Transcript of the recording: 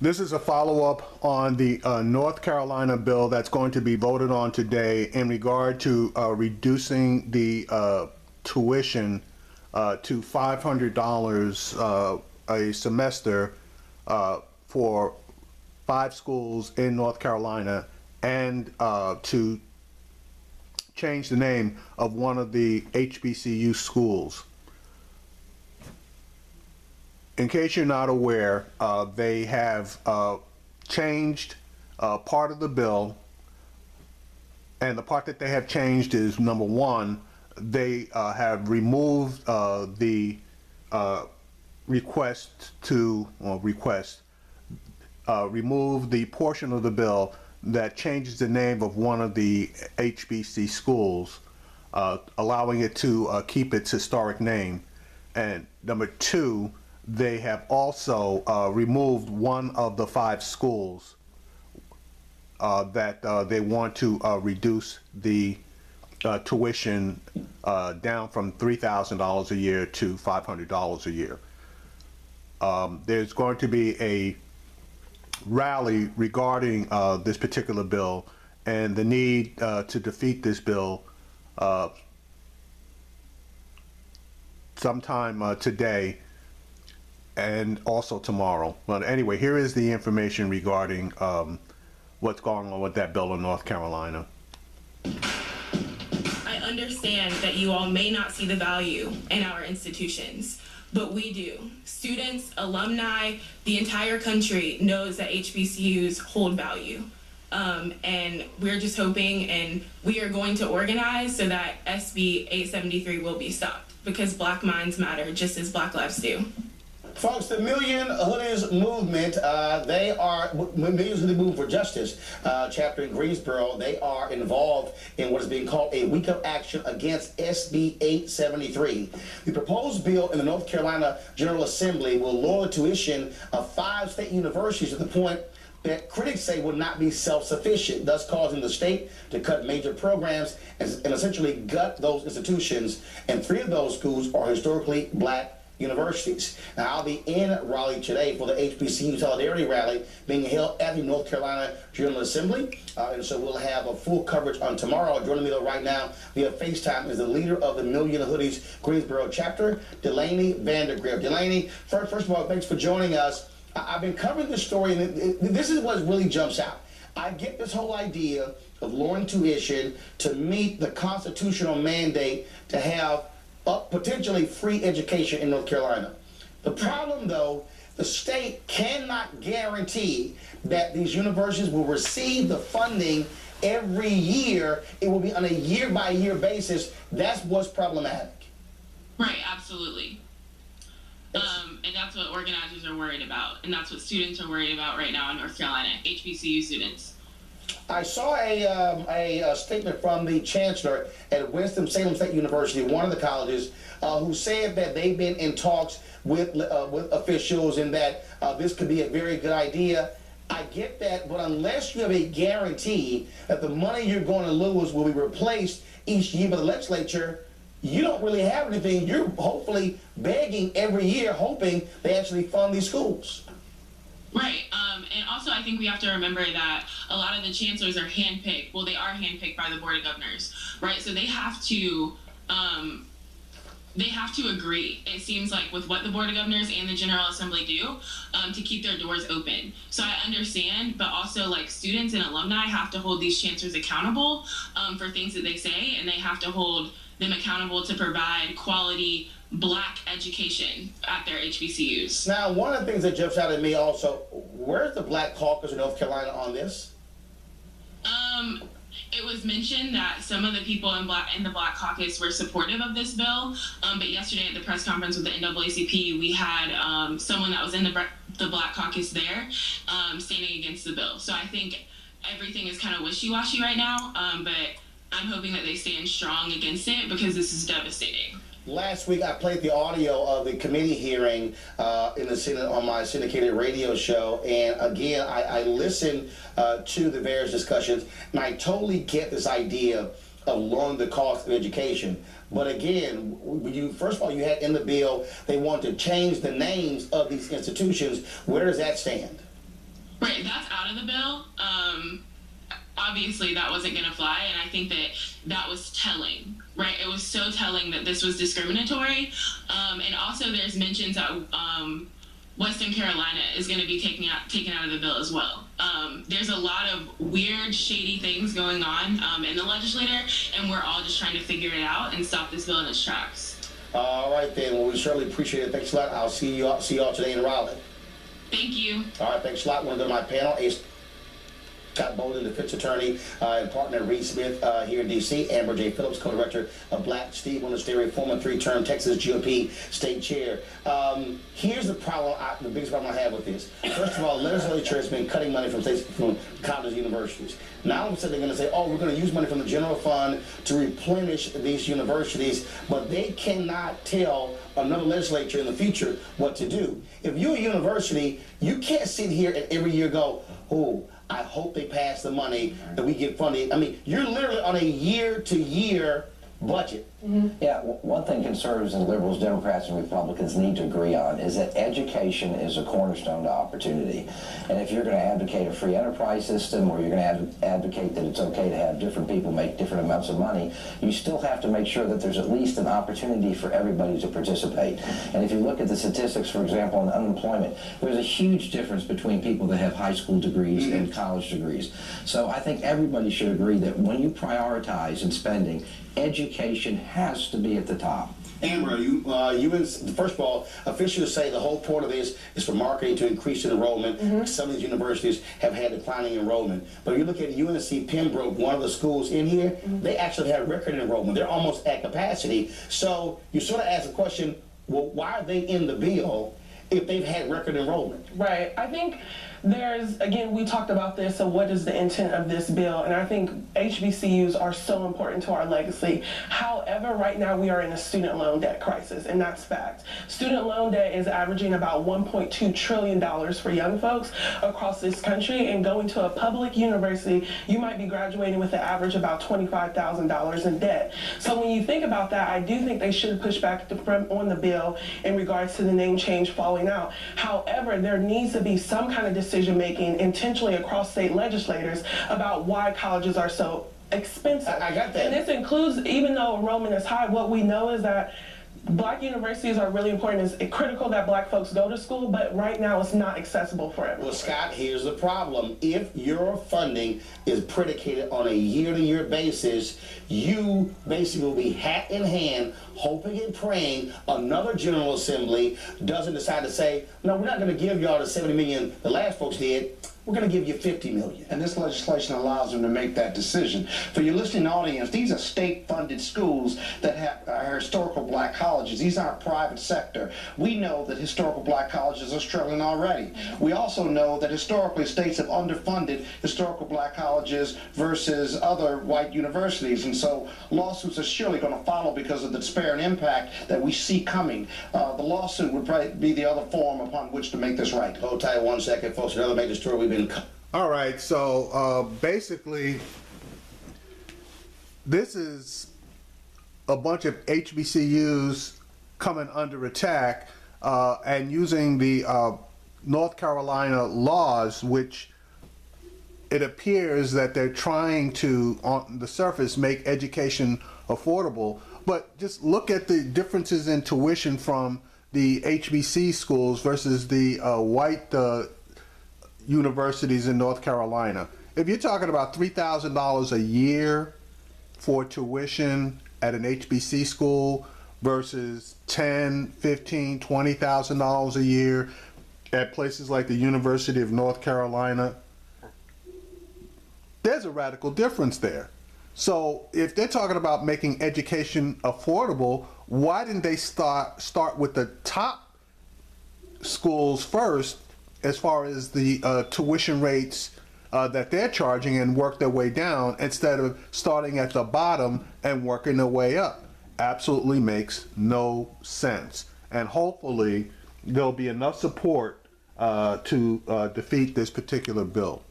This is a follow-up on the North Carolina bill that's going to be voted on today in regard to reducing the tuition to $500 a semester for 5 schools in North Carolina, and to change the name of one of the HBCU schools. In case you're not aware, they have changed part of the bill, and the part that they have changed is, number one, they have removed the remove the portion of the bill that changes the name of one of the HBC schools, allowing it to keep its historic name. And number two, they have also removed one of the 5 schools that they want to reduce the tuition down from $3,000 a year to $500 a year. There's going to be a rally regarding this particular bill and the need to defeat this bill sometime today and also tomorrow. But anyway, here is the information regarding what's going on with that bill in North Carolina. I understand that you all may not see the value in our institutions, but we do. Students, alumni, the entire country knows that HBCUs hold value. And we're just hoping, and we are going to organize so that SB 873 will be stopped, because Black minds matter just as Black lives do. Folks, the Million Hoodies movement, they are Millions Hoodie Move for Justice chapter in Greensboro. They are involved in what is being called a week of action against SB 873. The proposed bill in the North Carolina General Assembly will lower the tuition of 5 state universities to the point that critics say will not be self-sufficient, thus causing the state to cut major programs and essentially gut those institutions. And 3 of those schools are historically Black universities. Now, I'll be in Raleigh today for the HBCU Solidarity Rally being held at the North Carolina General Assembly, and so we'll have a full coverage on tomorrow. Joining me right now via FaceTime is the leader of the Million Hoodies Greensboro chapter, Delaney Vandergrift. Delaney, first of all, thanks for joining us. I've been covering this story, and this is what really jumps out. I get this whole idea of lowering tuition to meet the constitutional mandate to have potentially free education in North Carolina. The problem, though, the state cannot guarantee that these universities will receive the funding every year. It will be on a year-by-year basis. That's what's problematic. Right, absolutely. And that's what organizers are worried about, and that's what students are worried about right now in North Carolina, HBCU students. I saw a statement from the chancellor at Winston-Salem State University, one of the colleges, who said that they've been in talks with officials and that this could be a very good idea. I get that, but unless you have a guarantee that the money you're going to lose will be replaced each year by the legislature, you don't really have anything. You're hopefully begging every year, hoping they actually fund these schools. Right, and also I think we have to remember that a lot of the chancellors are handpicked. Well, they are handpicked by the Board of Governors, right? So they have to agree, it seems like, with what the Board of Governors and the General Assembly do to keep their doors open. So I understand, but also, like, students and alumni have to hold these chancellors accountable for things that they say, and they have to hold them accountable to provide quality Black education at their HBCUs. Now, one of the things that jumps out at me also, where's the Black Caucus in North Carolina on this? It was mentioned that some of the people in the Black Caucus were supportive of this bill, but yesterday at the press conference with the NAACP, we had someone that was in the Black Caucus there standing against the bill. So I think everything is kind of wishy-washy right now, but I'm hoping that they stand strong against it, because this is devastating. Last week, I played the audio of the committee hearing in the Senate on my syndicated radio show, and again, I listened to the various discussions, and I totally get this idea of lowering the cost of education. But again, first of all, you had in the bill, they want to change the names of these institutions. Where does that stand? Right, that's out of the bill. Obviously, that wasn't going to fly, and I think that was telling, right? It was so telling that this was discriminatory. And also, there's mentions that Western Carolina is going to be taken out of the bill as well. There's a lot of weird, shady things going on in the legislature, and we're all just trying to figure it out and stop this bill in its tracks. All right, then. Well, we certainly appreciate it. Thanks a lot. I'll see y'all today in Raleigh. Thank you. All right, thanks a lot. I want to go to my panel. Scott Bolden, defense attorney, and partner Reed Smith here in D.C. Amber J. Phillips, co-director of Black. Steve Monastery, former 3-term Texas GOP state chair. Here's the problem, the biggest problem I have with this. First of all, legislature has been cutting money from states, from colleges, universities. Now all of a sudden they're going to say, oh, we're going to use money from the general fund to replenish these universities, but they cannot tell another legislature in the future what to do. If you're a university, you can't sit here and every year go, oh, I hope they pass the money that we get funding. I mean, you're literally on a year-to-year budget. Yeah, one thing conservatives and liberals, Democrats and Republicans need to agree on is that education is a cornerstone to opportunity. And if you're going to advocate a free enterprise system, or you're going to advocate that it's okay to have different people make different amounts of money, you still have to make sure that there's at least an opportunity for everybody to participate. And if you look at the statistics, for example, on unemployment, there's a huge difference between people that have high school degrees and college degrees. So I think everybody should agree that when you prioritize in spending, education has to be at the top. Amber, first of all, officials say the whole point of this is for marketing to increase enrollment. Some of these universities have had declining enrollment. But if you look at UNC Pembroke, one of the schools in here, they actually have record enrollment. They're almost at capacity. So you sort of ask the question, well, why are they in the bill if they've had record enrollment? Right. I think again, we talked about this, so what is the intent of this bill? And I think HBCUs are so important to our legacy. However, right now we are in a student loan debt crisis, and that's fact. Student loan debt is averaging about $1.2 trillion for young folks across this country, and going to a public university, you might be graduating with an average about $25,000 in debt. So when you think about that, I do think they should push back on the bill in regards to the name change falling out. However, there needs to be some kind of decision-making intentionally across state legislators about why colleges are so expensive. I got that. And this includes, even though enrollment is high, what we know is that Black universities are really important. It's critical that Black folks go to school, but right now it's not accessible for everyone. Well, Scott, here's the problem. If your funding is predicated on a year-to-year basis, you basically will be hat in hand, hoping and praying another General Assembly doesn't decide to say, no, we're not going to give y'all the $70 million the last folks did. We're going to give you $50 million. And this legislation allows them to make that decision. For your listening audience, these are state-funded schools that are historical Black colleges. These aren't private sector. We know that historical Black colleges are struggling already. We also know that historically states have underfunded historical Black colleges versus other white universities. And so lawsuits are surely going to follow because of the disparate impact that we see coming. The lawsuit would probably be the other form upon which to make this right. Hold tight 1 second, folks. Another major story we've been... All right, so basically, this is a bunch of HBCUs coming under attack and using the North Carolina laws, which it appears that they're trying to, on the surface, make education affordable. But just look at the differences in tuition from the HBC schools versus the white universities in North Carolina. If you're talking about $3,000 a year for tuition at an HBC school versus $10,000, $15,000, $20,000 a year at places like the University of North Carolina, there's a radical difference there. So if they're talking about making education affordable, why didn't they start with the top schools first as far as the tuition rates that they're charging and work their way down instead of starting at the bottom and working their way up? Absolutely makes no sense. And hopefully there'll be enough support to defeat this particular bill.